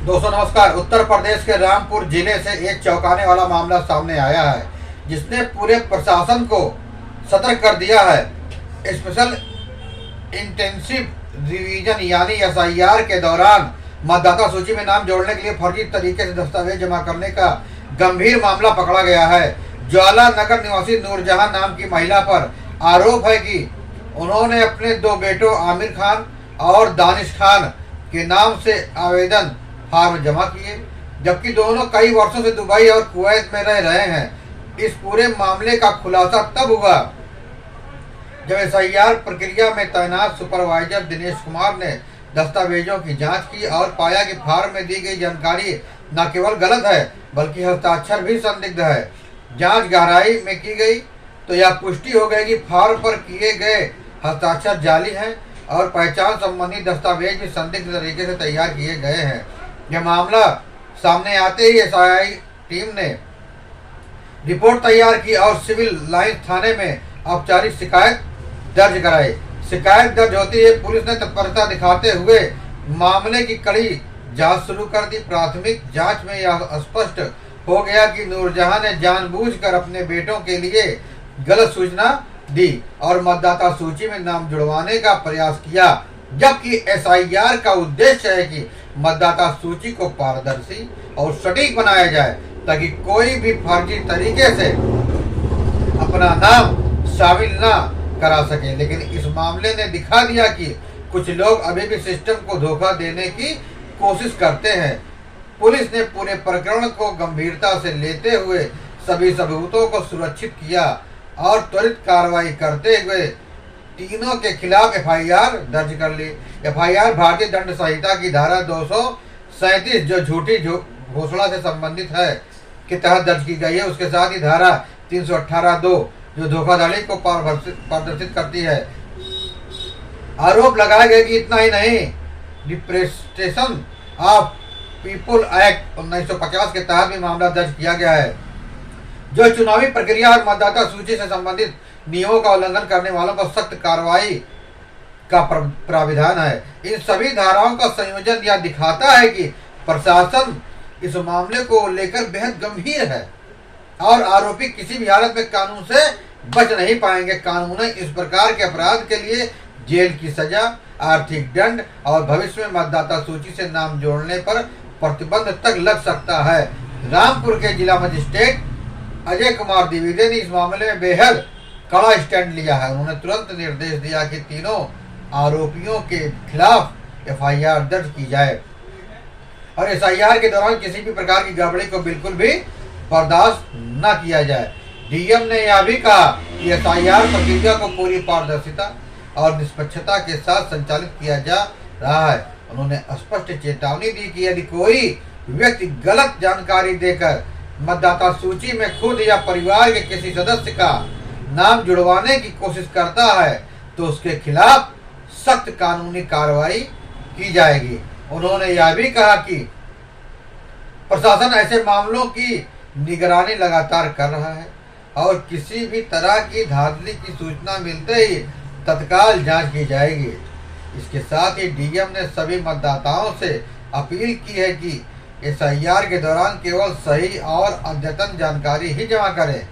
दोस्तों नमस्कार। उत्तर प्रदेश के रामपुर जिले से एक चौंकाने वाला मामला सामने आया है, जिसने पूरे प्रशासन को सतर्क कर दिया है। स्पेशल इंटेंसिव रिवीजन यानी एसआईआर के दौरान मतदाता सूची में नाम जोड़ने के लिए फर्जी तरीके से दस्तावेज जमा करने का गंभीर मामला पकड़ा गया है। ज्वाला नगर निवासी नूरजहां नाम की महिला पर आरोप है कि उन्होंने अपने दो बेटों आमिर खान और दानिश खान के नाम से आवेदन फार्म जमा किए, जबकि दोनों कई वर्षों से दुबई और कुवैत में रह रहे हैं। इस पूरे मामले का खुलासा तब हुआ जब एसआईआर प्रक्रिया में तैनात सुपरवाइजर दिनेश कुमार ने दस्तावेजों की जांच की और पाया कि फार्म में दी गई जानकारी न केवल गलत है बल्कि हस्ताक्षर भी संदिग्ध है। जांच गहराई में की गई तो यह पुष्टि हो गई कि फार्म पर किए गए हस्ताक्षर जाली हैं और पहचान संबंधी दस्तावेज भी संदिग्ध तरीके से तैयार किए गए हैं। यह मामला सामने आते ही एसआई टीम ने रिपोर्ट तैयार की और सिविल लाइन थाने में औपचारिक शिकायत दर्ज कराई। शिकायत दर्ज होती है पुलिस ने तत्परता दिखाते हुए मामले की कड़ी जांच शुरू कर दी। प्राथमिक जांच में यह स्पष्ट हो गया कि नूरजहां ने जानबूझकर अपने बेटों के लिए गलत सूचना दी और मतदाता सूची में नाम जुड़वाने का प्रयास किया, जबकि एसआईआर का उद्देश्य है कि मतदाता सूची को पारदर्शी और सटीक बनाया जाए ताकि कोई भी फर्जी तरीके से अपना नाम शामिल न करा सके। लेकिन इस मामले ने दिखा दिया कि कुछ लोग अभी भी सिस्टम को धोखा देने की कोशिश करते हैं। पुलिस ने पूरे प्रकरण को गंभीरता से लेते हुए सभी सबूतों को सुरक्षित किया और त्वरित कार्रवाई करते हुए तीनों के खिलाफ एफआईआर दर्ज कर ली। एफआईआर भारतीय दंड संहिता की धारा 237 जो झूठी घोषणा से संबंधित है के तहत दर्ज की गई है। उसके साथ ही धारा 318(2) जो धोखाधड़ी को प्रदर्शित करती है। आरोप लगाए गए कि इतना ही नहीं, रिप्रेजेंटेशन ऑफ पीपुल एक्ट 1950 के तहत भी मामला दर्ज किया गया है, जो चुनावी प्रक्रिया और मतदाता सूची से संबंधित नियमों का उल्लंघन करने वालों पर सख्त कार्रवाई का प्राविधान है। इन सभी धाराओं का संयोजन यह दिखाता है कि प्रशासन इस मामले को लेकर बेहद गंभीर है और आरोपी किसी भी हालत में कानून से बच नहीं पाएंगे। कानून इस प्रकार के अपराध के लिए जेल की सजा, आर्थिक दंड और भविष्य में मतदाता सूची से नाम जोड़ने पर प्रतिबंध तक लग सकता है। रामपुर के जिला मजिस्ट्रेट अजय कुमार द्विवेदी ने इस मामले में बेहद कड़ा स्टैंड लिया है। उन्होंने तुरंत निर्देश दिया कि तीनों आरोपियों के खिलाफ एफआईआर दर्ज की जाए और एसआईआर के दौरान किसी भी प्रकार की गड़बड़ी को बिल्कुल भी बर्दाश्त न किया जाए। डीएम ने यह भी कहा कि एसआईआर प्रक्रिया को पूरी पारदर्शिता और निष्पक्षता के साथ संचालित किया जा रहा है। उन्होंने स्पष्ट चेतावनी दी कि यदि कोई व्यक्ति गलत जानकारी देकर मतदाता सूची में खुद या परिवार के किसी सदस्य का नाम जुड़वाने की कोशिश करता है तो उसके खिलाफ सख्त कानूनी कार्रवाई की जाएगी। उन्होंने यह भी कहा कि प्रशासन ऐसे मामलों की निगरानी लगातार कर रहा है और किसी भी तरह की धांधली की सूचना मिलते ही तत्काल जांच की जाएगी। इसके साथ ही डीएम ने सभी मतदाताओं से अपील की है कि एसआईआर के दौरान केवल सही और अद्यतन जानकारी ही जमा करें।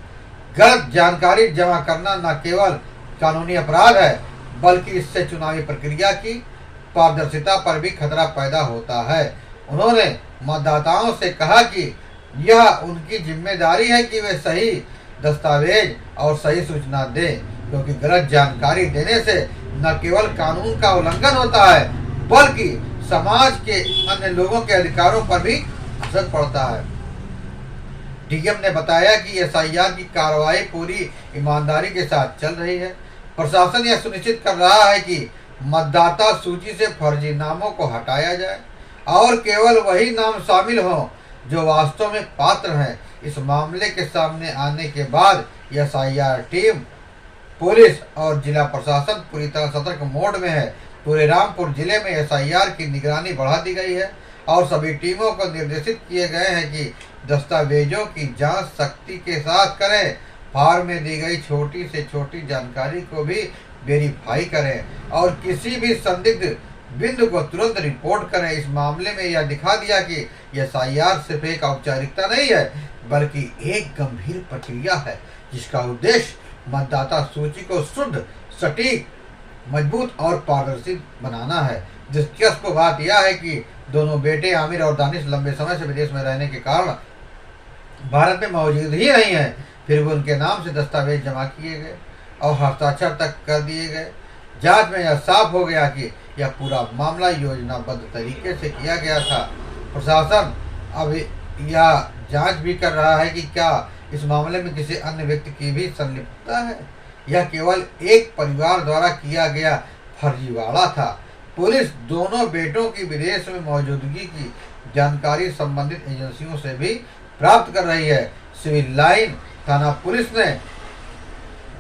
गलत जानकारी जमा करना न केवल कानूनी अपराध है बल्कि इससे चुनावी प्रक्रिया की पारदर्शिता पर भी खतरा पैदा होता है। उन्होंने मतदाताओं से कहा कि यह उनकी जिम्मेदारी है कि वे सही दस्तावेज और सही सूचना दें, क्योंकि गलत जानकारी देने से न केवल कानून का उल्लंघन होता है बल्कि समाज के अन्य लोगों के अधिकारों पर भी असर पड़ता है। डीएम ने बताया कि एसआईआर की कार्रवाई पूरी ईमानदारी के साथ चल रही है। प्रशासन यह सुनिश्चित कर रहा है कि मतदाता सूची से फर्जी नामों को हटाया जाए और केवल वही नाम शामिल हों जो वास्तव में पात्र हैं। इस मामले के सामने आने के बाद एसआईआर टीम, पुलिस और जिला प्रशासन पूरी तरह सतर्क मोड में है। पूरे रामपुर जिले में एसआईआर की निगरानी बढ़ा दी गई है और सभी टीमों को निर्देशित किए गए हैं कि दस्तावेजों की जांच सख्ती के साथ करें, फार्म में दी गई छोटी से छोटी जानकारी को भी वेरीफाई करें और किसी भी संदिग्ध बिंदु को तुरंत रिपोर्ट करें। इस मामले में यह दिखा दिया कि एसआईआर सिर्फ एक औपचारिकता नहीं है, बल्कि एक गंभीर प्रक्रिया है जिसका उद्देश्य मतदाता सूची को शुद्ध, सटीक, मजबूत और पारदर्शी बनाना है। दिलचस्प बात यह है कि दोनों बेटे आमिर और दानिश लंबे समय से विदेश में रहने के कारण भारत में मौजूद ही नहीं है, फिर भी उनके नाम से दस्तावेज जमा किए गए और हस्ताक्षर तक कर दिए गए। जांच में यह साफ हो गया कि यह पूरा मामला योजनाबद्ध तरीके से किया गया था। प्रशासन अब यह जांच भी कर रहा है कि क्या इस मामले में किसी अन्य व्यक्ति की भी संलिप्तता है। यह केवल एक परिवार द्वारा किया गया फर्जीवाड़ा था। पुलिस दोनों बेटों की विदेश में मौजूदगी की जानकारी संबंधित एजेंसियों से भी प्राप्त कर रही है। सिविल लाइन थाना पुलिस ने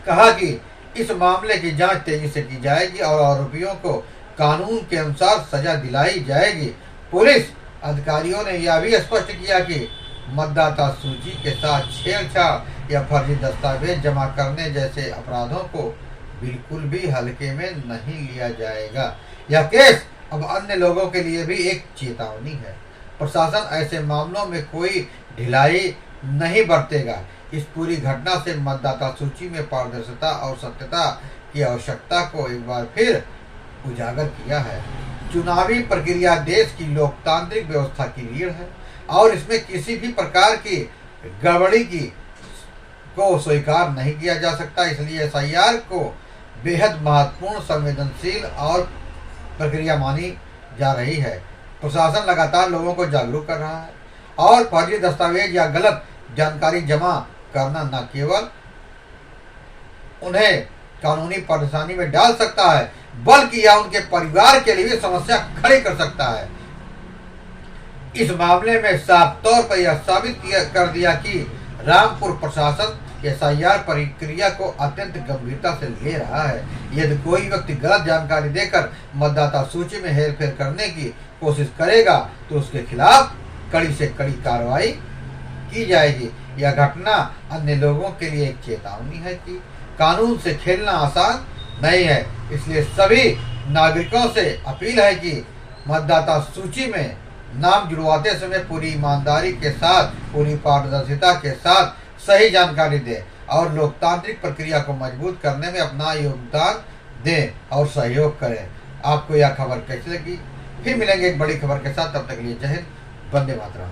कहा कि इस मामले की जांच तेजी से की जाएगी और आरोपियों को कानून के अनुसार सजा दिलाई जाएगी। पुलिस अधिकारियों ने यह भी स्पष्ट किया कि मतदाता सूची के साथ छेड़छाड़ या फर्जी दस्तावेज जमा करने जैसे अपराधों को बिल्कुल भी हल्के में नहीं लिया जाएगा। यह केस अब अन्य लोगों के लिए भी एक चेतावनी है। प्रशासन ऐसे मामलों में कोई ढिलाई नहीं बरतेगा। इस पूरी घटना से मतदाता सूची में पारदर्शिता और सत्यता की आवश्यकता को एक बार फिर उजागर किया है। चुनावी प्रक्रिया देश की लोकतांत्रिक व्यवस्था की रीढ़ है और इसमें किसी भी प्रकार की गड़बड़ी को स्वीकार नहीं किया जा सकता। इसलिए एसआईआर को बेहद महत्वपूर्ण, संवेदनशील और प्रक्रिया मानी जा रही है। प्रशासन लगातार लोगों को जागरूक कर रहा है और फर्जी दस्तावेज या गलत जानकारी जमा करना न केवल उन्हें कानूनी परेशानी में डाल सकता है, बल्कि यह उनके परिवार के लिए समस्या खड़ी कर सकता है। इस मामले में साफ तौर पर यह साबित कर दिया कि रामपुर प्रशासन एसआईआर प्रक्रिया को अत्यंत गंभीरता से ले रहा है। यदि कोई व्यक्ति गलत जानकारी देकर मतदाता सूची में हेरफेर करने की कोशिश करेगा तो उसके खिलाफ कड़ी से कड़ी कार्रवाई की जाएगी। यह घटना अन्य लोगों के लिए एक चेतावनी है कि कानून से खेलना आसान नहीं है। इसलिए सभी नागरिकों से अपील है कि मतदाता सूची में नाम जुड़वाते समय पूरी ईमानदारी के साथ, पूरी पारदर्शिता के साथ सही जानकारी दें और लोकतांत्रिक प्रक्रिया को मजबूत करने में अपना योगदान दें और सहयोग करें। आपको यह खबर कैसी लगी? फिर मिलेंगे एक बड़ी खबर के साथ। तब तक के लिए जय हिंद, वंदे मातरम।